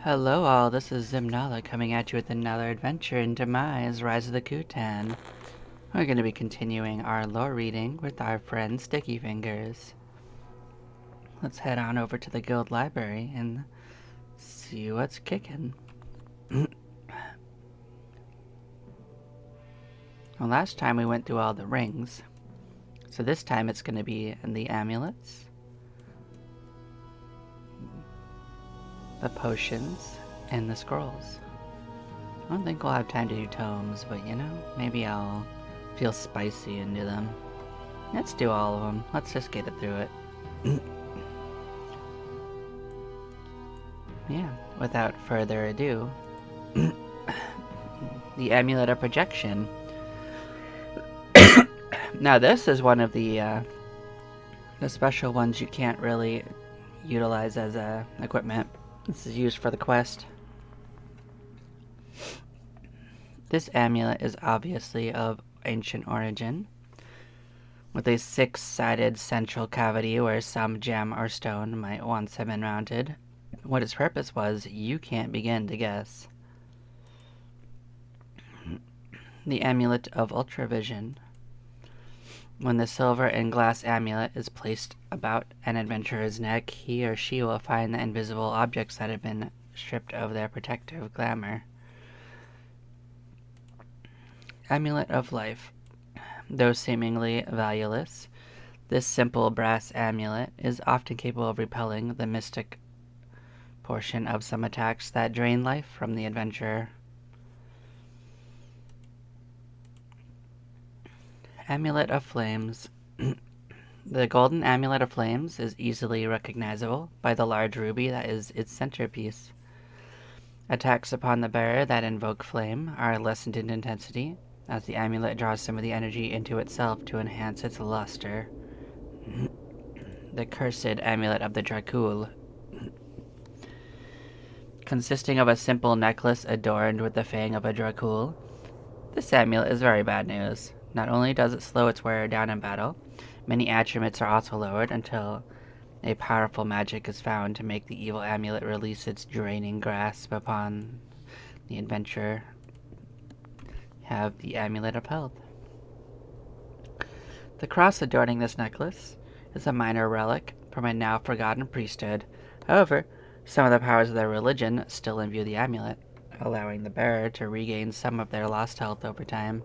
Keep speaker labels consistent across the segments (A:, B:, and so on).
A: Hello all, this is Zimnala coming at you with another adventure in Demise, Rise of the Kutan. We're going to be continuing our lore reading with our friend Sticky Fingers. Let's head on over to the guild library and see what's kicking. Well, last time we went through all the rings, so this time it's going to be in the amulets, the potions, and the scrolls. I don't think we'll have time to do tomes, but maybe I'll feel spicy into them. Let's do all of them. Let's just get it through it. Yeah, without further ado, the Amulet of Projection. Now this is one of the special ones you can't really utilize as equipment. This is used for the quest. This amulet is obviously of ancient origin, with a 6-sided central cavity where some gem or stone might once have been mounted. What its purpose was, you can't begin to guess. The Amulet of Ultravision. When the silver and glass amulet is placed about an adventurer's neck, he or she will find the invisible objects that have been stripped of their protective glamour. Amulet of Life. Though seemingly valueless, this simple brass amulet is often capable of repelling the mystic portion of some attacks that drain life from the adventurer. Amulet of Flames. The golden Amulet of Flames is easily recognizable by the large ruby that is its centerpiece. Attacks upon the bearer that invoke flame are lessened in intensity, as the amulet draws some of the energy into itself to enhance its luster. The Cursed Amulet of the Dracul. Consisting of a simple necklace adorned with the fang of a Dracul, this amulet is very bad news. Not only does it slow its wearer down in battle, many attributes are also lowered until a powerful magic is found to make the evil amulet release its draining grasp upon the adventurer. Have the Amulet of Health. The cross adorning this necklace is a minor relic from a now forgotten priesthood. However, some of the powers of their religion still imbue the amulet, allowing the bearer to regain some of their lost health over time.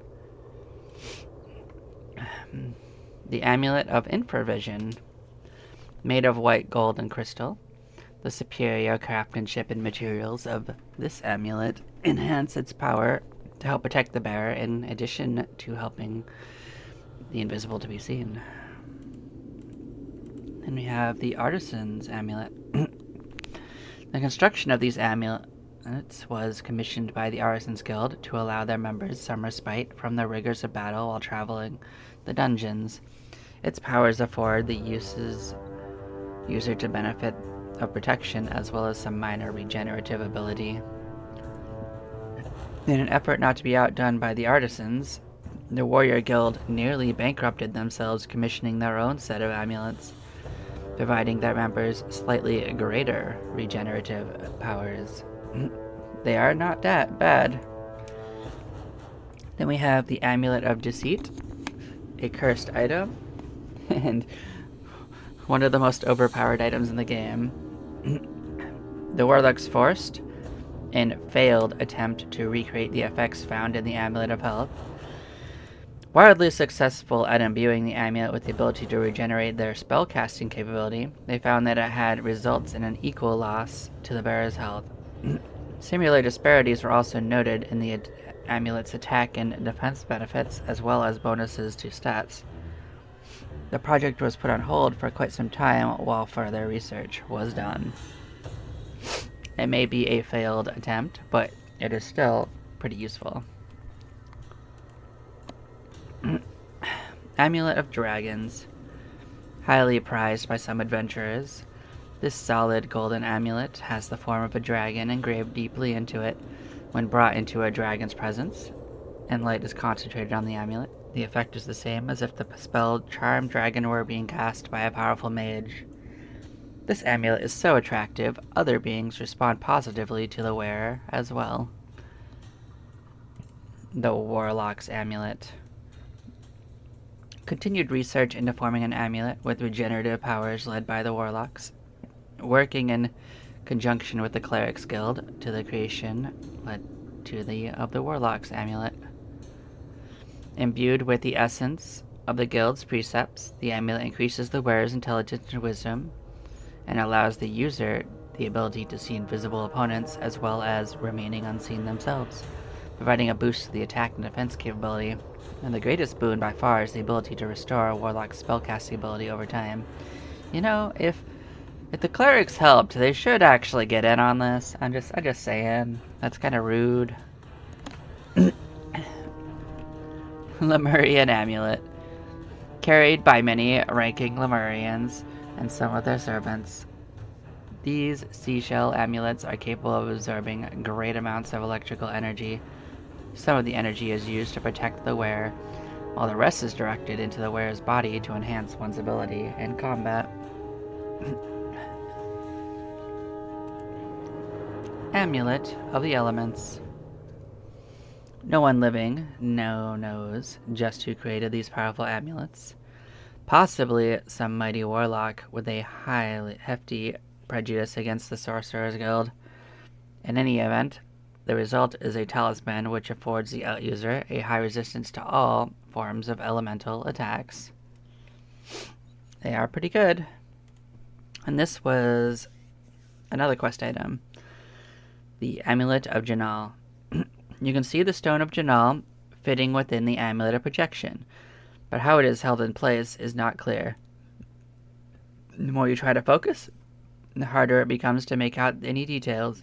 A: The Amulet of Infravision. Made of white gold and crystal, the superior craftsmanship and materials of this amulet enhance its power to help protect the bearer, in addition to helping the invisible to be seen. Then we have the Artisan's Amulet. The construction of these amulets was commissioned by the Artisans Guild to allow their members some respite from the rigors of battle while traveling the dungeons. Its powers afford the user to benefit of protection as well as some minor regenerative ability. In an effort not to be outdone by the artisans, the Warrior Guild nearly bankrupted themselves commissioning their own set of amulets, providing their members slightly greater regenerative powers. They are not that bad. Then we have the Amulet of Deceit, a cursed item, and one of the most overpowered items in the game. The Warlock's forced and failed attempt to recreate the effects found in the Amulet of Health. Wildly successful at imbuing the amulet with the ability to regenerate their spellcasting capability, they found that it had results in an equal loss to the bearer's health. Similar disparities were also noted in the amulet's attack and defense benefits, as well as bonuses to stats. The project was put on hold for quite some time while further research was done. It may be a failed attempt, but it is still pretty useful. Amulet of Dragons. Highly prized by some adventurers, this solid golden amulet has the form of a dragon engraved deeply into it. When brought into a dragon's presence, and light is concentrated on the amulet, the effect is the same as if the spell Charm Dragon were being cast by a powerful mage. This amulet is so attractive, other beings respond positively to the wearer as well. The Warlock's Amulet. Continued research into forming an amulet with regenerative powers led by the Warlocks, working in conjunction with the Clerics Guild to the creation led to the Warlock's Amulet. Imbued with the essence of the Guild's precepts, the amulet increases the wearer's intelligence and wisdom, and allows the user the ability to see invisible opponents as well as remaining unseen themselves, providing a boost to the attack and defense capability. And the greatest boon by far is the ability to restore a Warlock's spellcasting ability over time. You know, if the clerics helped, they should actually get in on this. I'm just saying. That's kind of rude. Lemurian Amulet. Carried by many ranking Lemurians and some of their servants. These seashell amulets are capable of absorbing great amounts of electrical energy. Some of the energy is used to protect the wearer, while the rest is directed into the wearer's body to enhance one's ability in combat. Amulet of the Elements. No one living knows just who created these powerful amulets. Possibly some mighty warlock with a highly hefty prejudice against the Sorcerer's Guild. In any event, the result is a talisman which affords the out-user a high resistance to all forms of elemental attacks. They are pretty good. And this was another quest item. The Amulet of Janal. You can see the Stone of Janal fitting within the Amulet of Projection, but how it is held in place is not clear. The more you try to focus, the harder it becomes to make out any details.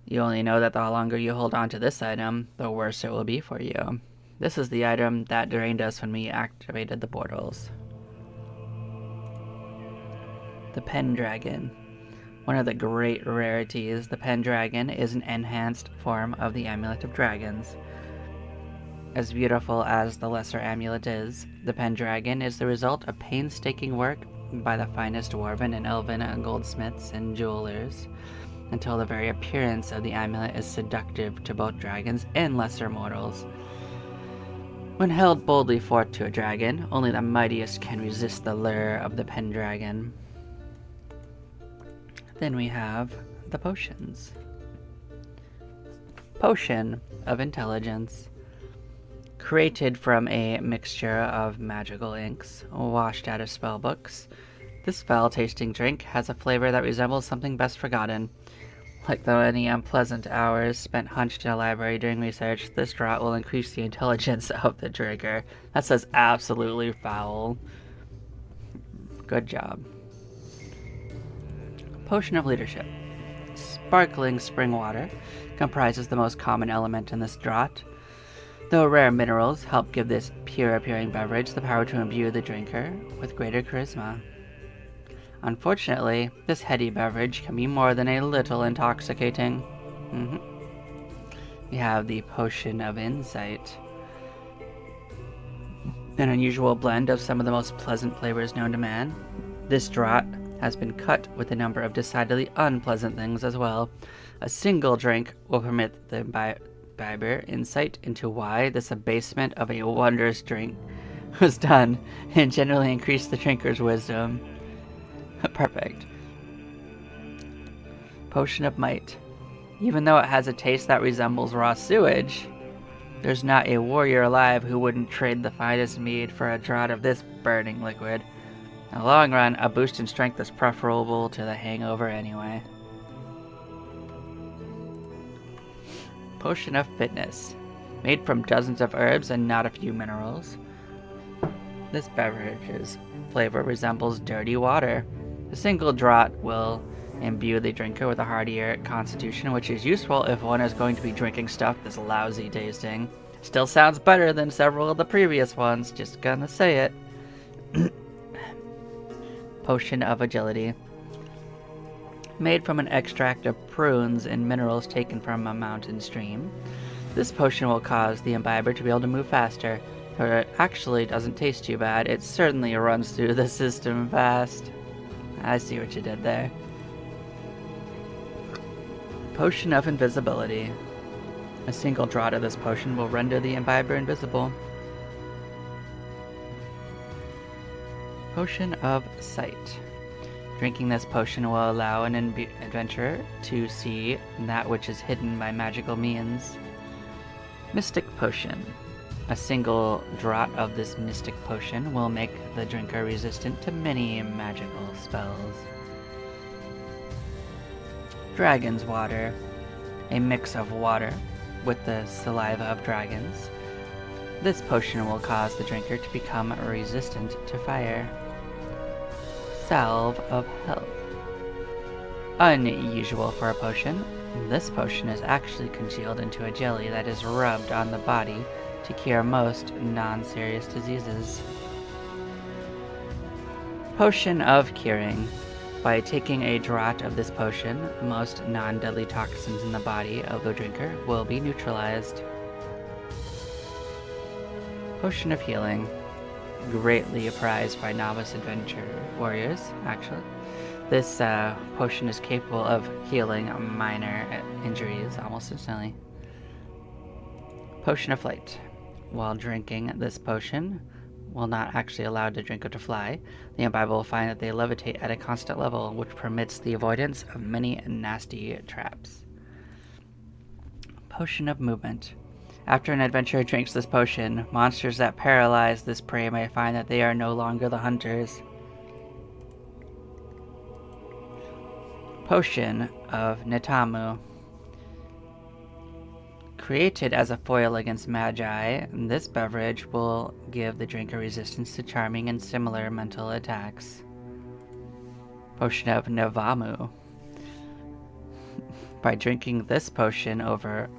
A: You only know that the longer you hold on to this item, the worse it will be for you. This is the item that drained us when we activated the portals. The Pendragon. One of the great rarities, the Pendragon is an enhanced form of the Amulet of Dragons. As beautiful as the lesser amulet is, the Pendragon is the result of painstaking work by the finest dwarven and elven goldsmiths and jewelers, until the very appearance of the amulet is seductive to both dragons and lesser mortals. When held boldly forth to a dragon, only the mightiest can resist the lure of the Pendragon. Then we have the potions. Potion of Intelligence. Created from a mixture of magical inks washed out of spellbooks, this foul-tasting drink has a flavor that resembles something best forgotten. Like the many unpleasant hours spent hunched in a library doing research, this draught will increase the intelligence of the drinker. That says absolutely foul. Good job. Potion of Leadership. Sparkling spring water comprises the most common element in this draught, though rare minerals help give this pure-appearing beverage the power to imbue the drinker with greater charisma. Unfortunately, this heady beverage can be more than a little intoxicating. We have the Potion of Insight. An unusual blend of some of the most pleasant flavors known to man. This draught has been cut with a number of decidedly unpleasant things as well. A single drink will permit the imbiber insight into why this abasement of a wondrous drink was done, and generally increase the drinker's wisdom. Perfect. Potion of Might. Even though it has a taste that resembles raw sewage, there's not a warrior alive who wouldn't trade the finest mead for a draught of this burning liquid. In the long run, a boost in strength is preferable to the hangover anyway. Potion of Fitness. Made from dozens of herbs and not a few minerals, this beverage's flavor resembles dirty water. A single draught will imbue the drinker with a heartier constitution, which is useful if one is going to be drinking stuff that's lousy tasting. Still sounds better than several of the previous ones, just gonna say it. Potion of Agility. Made from an extract of prunes and minerals taken from a mountain stream, this potion will cause the imbiber to be able to move faster. But it actually doesn't taste too bad. It certainly runs through the system fast. I see what you did there. Potion of Invisibility. A single draught of this potion will render the imbiber invisible. Potion of Sight. Drinking this potion will allow an adventurer to see that which is hidden by magical means. Mystic Potion. A single draught of this mystic potion will make the drinker resistant to many magical spells. Dragon's Water. A mix of water with the saliva of dragons. This potion will cause the drinker to become resistant to fire. Salve of Health. Unusual for a potion, this potion is actually congealed into a jelly that is rubbed on the body to cure most non-serious diseases. Potion of Curing. By taking a draught of this potion, most non-deadly toxins in the body of the drinker will be neutralized. Potion of Healing. Greatly prized by novice adventure warriors, actually. This potion is capable of healing minor injuries almost instantly. Potion of Flight. While drinking this potion, while not actually allowed the drinker to fly, the imbiber will find that they levitate at a constant level, which permits the avoidance of many nasty traps. Potion of Movement. After an adventurer drinks this potion, monsters that paralyze this prey may find that they are no longer the hunters. Potion of Netamu. Created as a foil against magi, this beverage will give the drinker resistance to charming and similar mental attacks. Potion of Nevamu. By pouring this potion over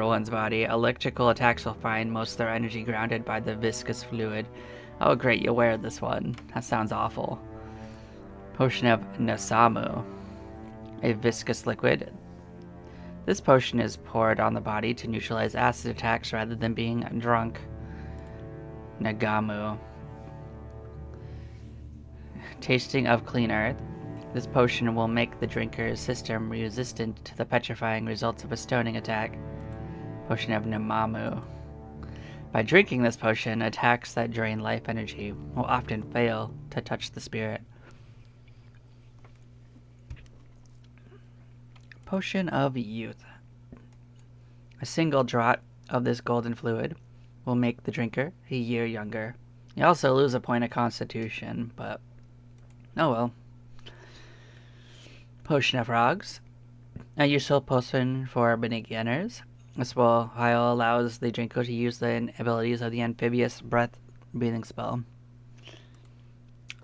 A: one's body, electrical attacks will find most of their energy grounded by the viscous fluid. Oh great, you wear this one. That sounds awful. Potion of Nasamu. A viscous liquid. This potion is poured on the body to neutralize acid attacks rather than being drunk. Nagamu. Tasting of Clean Earth. This potion will make the drinker's system resistant to the petrifying results of a stoning attack. Potion of Namamu. By drinking this potion, attacks that drain life energy will often fail to touch the spirit. Potion of Youth. A single draught of this golden fluid will make the drinker a year younger. You also lose a point of constitution, but oh well. Potion of Frogs. A useful potion for beginners. This will allows the drinker to use the abilities of the amphibious breathing spell.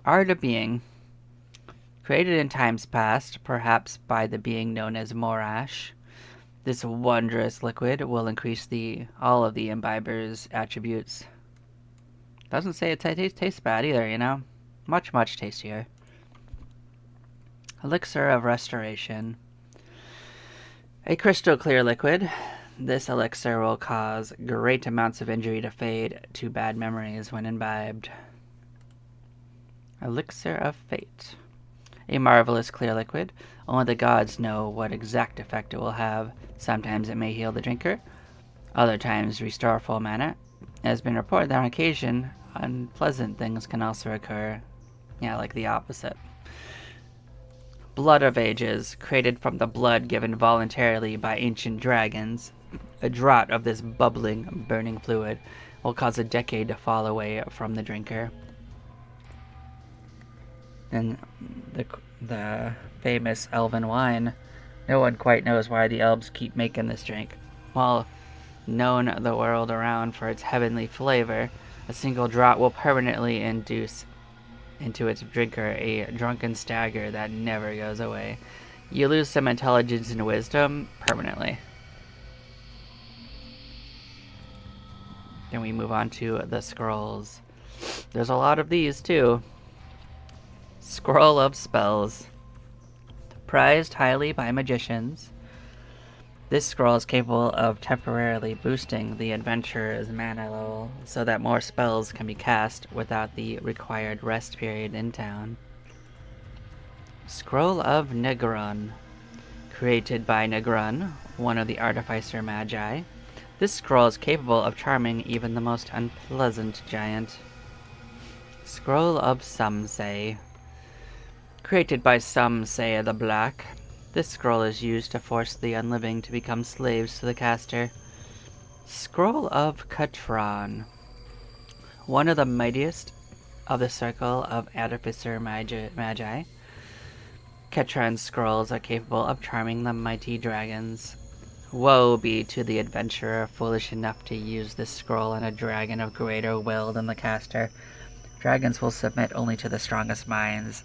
A: Art of Being. Created in times past, perhaps by the being known as Morash, this wondrous liquid will increase all of the imbiber's attributes. Doesn't say it tastes bad either, you know? Much, much tastier. Elixir of Restoration. A crystal clear liquid. This elixir will cause great amounts of injury to fade to bad memories when imbibed. Elixir of Fate. A marvelous clear liquid. Only the gods know what exact effect it will have. Sometimes it may heal the drinker. Other times restore full mana. It has been reported that on occasion, unpleasant things can also occur. Yeah, like the opposite. Blood of Ages. Created from the blood given voluntarily by ancient dragons. A draught of this bubbling, burning fluid will cause a decade to fall away from the drinker. And the famous elven wine. No one quite knows why the elves keep making this drink. While known the world around for its heavenly flavor, a single draught will permanently induce into its drinker a drunken stagger that never goes away. You lose some intelligence and wisdom permanently. Then we move on to the scrolls. There's a lot of these too. Scroll of Spells. Prized highly by magicians. This scroll is capable of temporarily boosting the adventurer's mana level so that more spells can be cast without the required rest period in town. Scroll of Negron. Created by Negron, one of the Artificer Magi, this scroll is capable of charming even the most unpleasant giant. Scroll of Samsei. Created by Samsei the Black, this scroll is used to force the unliving to become slaves to the caster. Scroll of Katran. One of the mightiest of the circle of Artificer Magi. Katran's scrolls are capable of charming the mighty dragons. Woe be to the adventurer foolish enough to use this scroll on a dragon of greater will than the caster. Dragons will submit only to the strongest minds,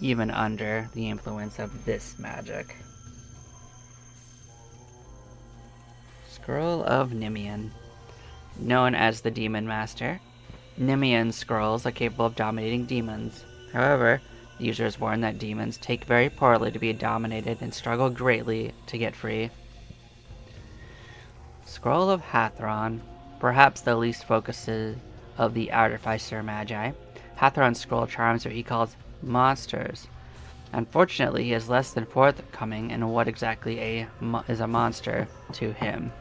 A: even under the influence of this magic. Scroll of Nimian. Known as the Demon Master, Nimian scrolls are capable of dominating demons. However, the user is warned that demons take very poorly to be dominated and struggle greatly to get free. Scroll of Hathron. Perhaps the least focused of the Artificer Magi, Hathron's scroll charms what he calls monsters. Unfortunately, he is less than forthcoming in what exactly is a monster to him.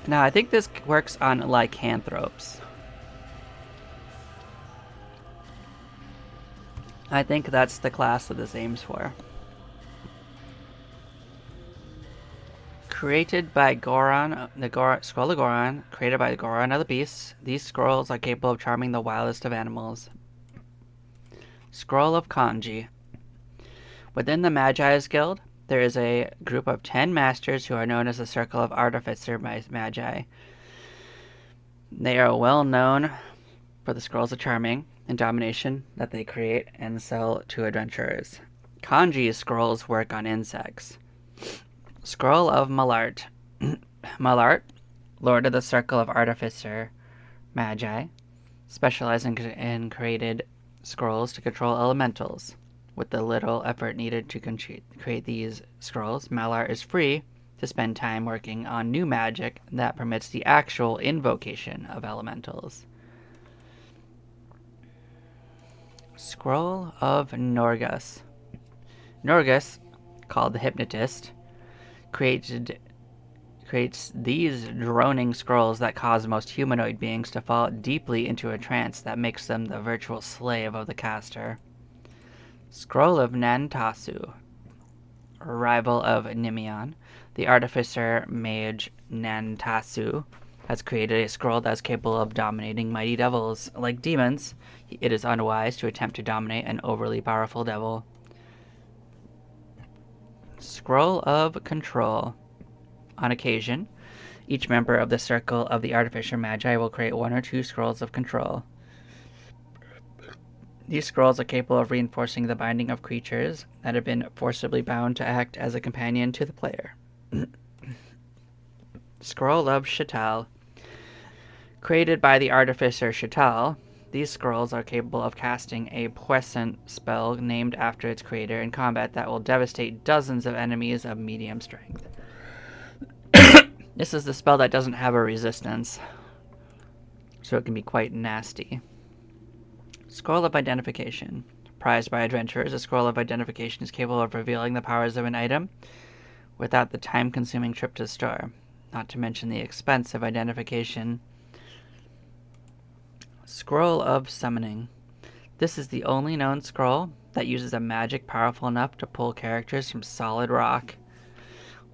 A: Now, I think this works on lycanthropes. I think that's the class that this aims for. Created by Goron, Scroll of Goron, created by Goron of the Beasts, these scrolls are capable of charming the wildest of animals. Scroll of Kanji. Within the Magi's Guild, there is a group of 10 masters who are known as the Circle of Artificer Magi. They are well known for the scrolls of charming and domination that they create and sell to adventurers. Kanji's scrolls work on insects. Scroll of Malart. Malart, Lord of the Circle of Artificer Magi, specializing in created scrolls to control elementals. With the little effort needed to create these scrolls, Malart is free to spend time working on new magic that permits the actual invocation of elementals. Scroll of Norgus. Norgus, called the Hypnotist, creates these droning scrolls that cause most humanoid beings to fall deeply into a trance that makes them the virtual slave of the caster. Scroll of Nantasu. Rival of Nimian, the artificer mage Nantasu has created a scroll that is capable of dominating mighty devils. Like demons, it is unwise to attempt to dominate an overly powerful devil. Scroll of Control. On occasion, each member of the Circle of the Artificer Magi will create 1 or 2 scrolls of control. These scrolls are capable of reinforcing the binding of creatures that have been forcibly bound to act as a companion to the player. Scroll of Shatal. Created by the Artificer Shatal, these scrolls are capable of casting a puissant spell named after its creator in combat that will devastate dozens of enemies of medium strength. This is the spell that doesn't have a resistance, so it can be quite nasty. Scroll of Identification. Prized by adventurers, a scroll of identification is capable of revealing the powers of an item without the time-consuming trip to the store, not to mention the expense of identification. Scroll of Summoning. This is the only known scroll that uses a magic powerful enough to pull characters from solid rock.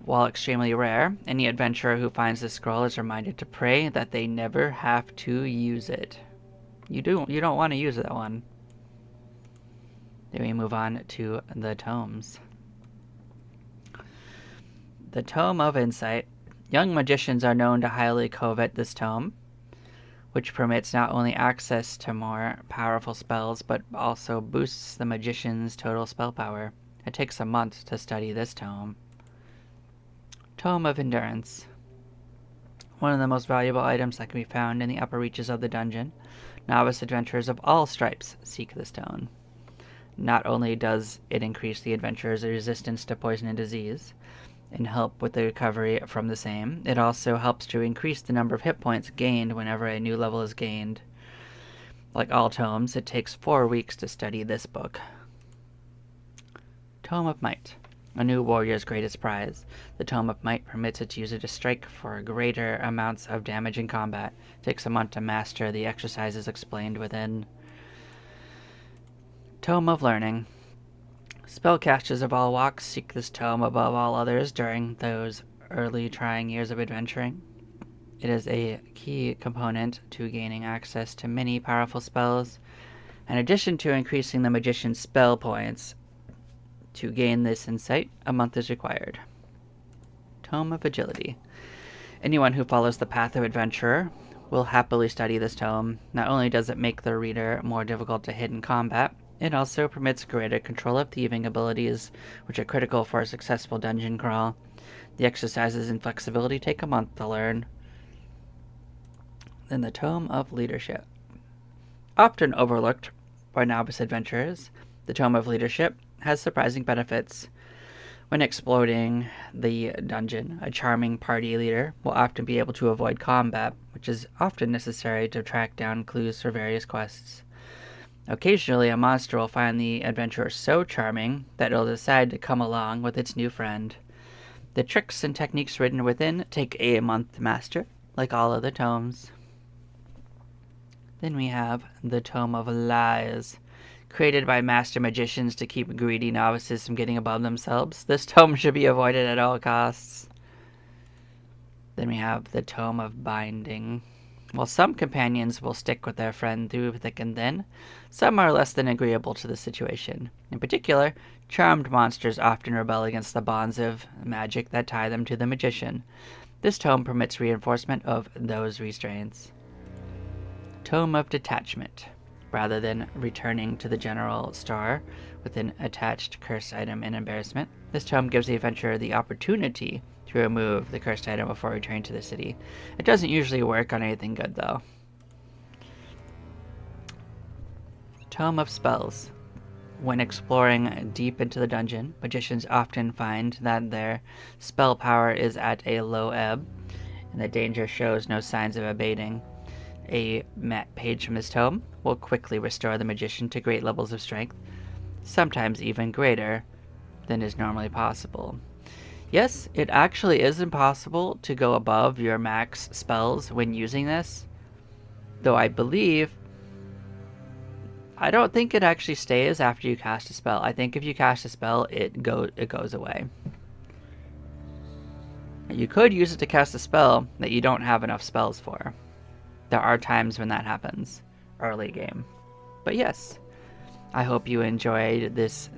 A: While extremely rare, any adventurer who finds this scroll is reminded to pray that they never have to use it. You don't want to use that one. Then we move on to the tomes. The Tome of Insight. Young magicians are known to highly covet this tome, which permits not only access to more powerful spells, but also boosts the magician's total spell power. It takes a month to study this tome. Tome of Endurance. One of the most valuable items that can be found in the upper reaches of the dungeon. Novice adventurers of all stripes seek this tome. Not only does it increase the adventurer's resistance to poison and disease and help with the recovery from the same, it also helps to increase the number of hit points gained whenever a new level is gained. Like all tomes, it takes 4 weeks to study this book. Tome of Might. A new warrior's greatest prize. The Tome of Might permits its user to strike for greater amounts of damage in combat. It takes a month to master the exercises explained within. Tome of Learning. Spellcasters of all walks seek this tome above all others during those early trying years of adventuring. It is a key component to gaining access to many powerful spells. In addition to increasing the magician's spell points, to gain this insight, a month is required. Tome of Agility. Anyone who follows the path of adventurer will happily study this tome. Not only does it make the reader more difficult to hit in combat, it also permits greater control of thieving abilities, which are critical for a successful dungeon crawl. The exercises in flexibility take a month to learn. Then the Tome of Leadership. Often overlooked by novice adventurers, the Tome of Leadership has surprising benefits. When exploring the dungeon, a charming party leader will often be able to avoid combat, which is often necessary to track down clues for various quests. Occasionally, a monster will find the adventurer so charming that it'll decide to come along with its new friend. The tricks and techniques written within take a month to master, like all other tomes. Then we have the Tome of Lies. Created by master magicians to keep greedy novices from getting above themselves, this tome should be avoided at all costs. Then we have the Tome of Binding. While some companions will stick with their friend through thick and thin, some are less than agreeable to the situation. In particular, charmed monsters often rebel against the bonds of magic that tie them to the magician. This tome permits reinforcement of those restraints. Tome of Detachment. Rather than returning to the general store with an attached cursed item and embarrassment, this tome gives the adventurer the opportunity to remove the cursed item before returning to the city. It doesn't usually work on anything good, though. Tome of Spells. When exploring deep into the dungeon, magicians often find that their spell power is at a low ebb, and the danger shows no signs of abating. A page from this tome will quickly restore the magician to great levels of strength, sometimes even greater than is normally possible. Yes, it actually is impossible to go above your max spells when using this, though I don't think it actually stays after you cast a spell. I think if you cast a spell, it goes away. You could use it to cast a spell that you don't have enough spells for. There are times when that happens early game. But yes, I hope you enjoyed this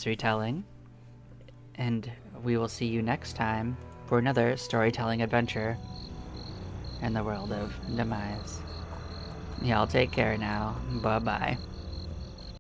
A: retelling, and we will see you next time for another storytelling adventure in the world of Demise. Y'all take care now. Bye-bye.